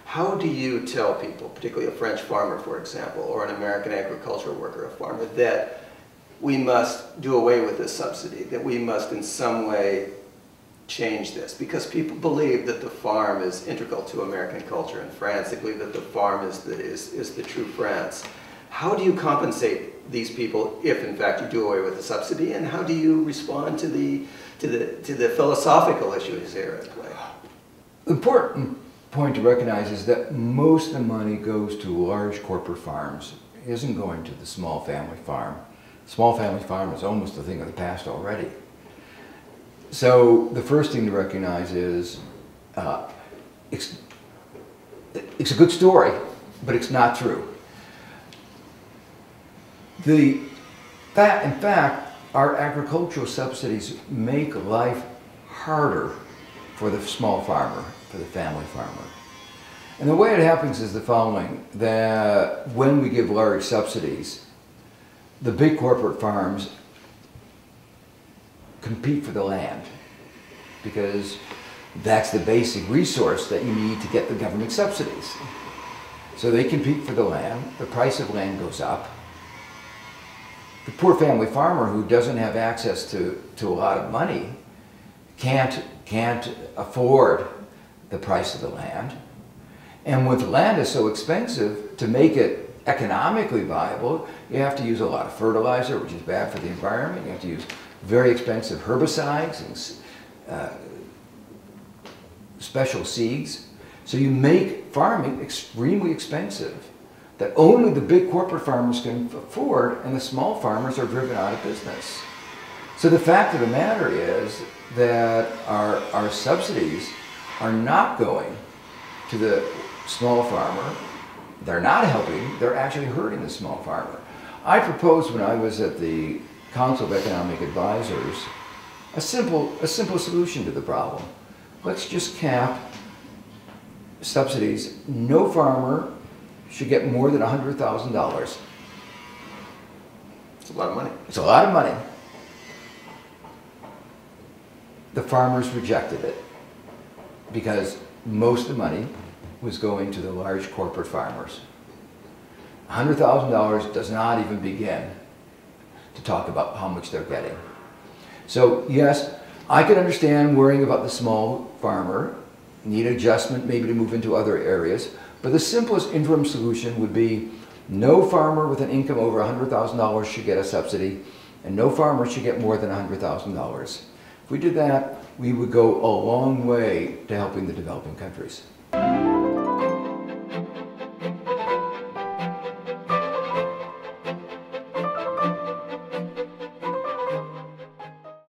How do you tell people, particularly a French farmer, for example, or an American agricultural worker, a farmer, that we must do away with this subsidy, that we must in some way change this? Because people believe that the farm is integral to American culture in France. They believe that the farm is the true France. How do you compensate these people if, in fact, you do away with the subsidy? And how do you respond to the philosophical issues here at play? Important point to recognize is that most of the money goes to large corporate farms. It isn't going to the small family farm. Small family farm is almost a thing of the past already. So the first thing to recognize is it's a good story, but it's not true. In fact, our agricultural subsidies make life harder for the small farmer, for the family farmer. And the way it happens is the following, that when we give large subsidies, the big corporate farms compete for the land, because that's the basic resource that you need to get the government subsidies. So they compete for the land, the price of land goes up. The poor family farmer who doesn't have access to a lot of money can't afford the price of the land. And when the land is so expensive, to make it economically viable, you have to use a lot of fertilizer, which is bad for the environment. You have to use very expensive herbicides and special seeds. So you make farming extremely expensive, that only the big corporate farmers can afford, and the small farmers are driven out of business. So the fact of the matter is that our subsidies are not going to the small farmer. They're not helping, they're actually hurting the small farmer. I proposed when I was at the Council of Economic Advisors a simple solution to the problem. Let's just cap subsidies. No farmer should get more than $100,000. It's a lot of money. It's a lot of money. The farmers rejected it because most of the money was going to the large corporate farmers. $100,000 does not even begin to talk about how much they're getting. So yes, I can understand worrying about the small farmer, need adjustment maybe to move into other areas, but the simplest interim solution would be no farmer with an income over $100,000 should get a subsidy, and no farmer should get more than $100,000. If we did that, we would go a long way to helping the developing countries.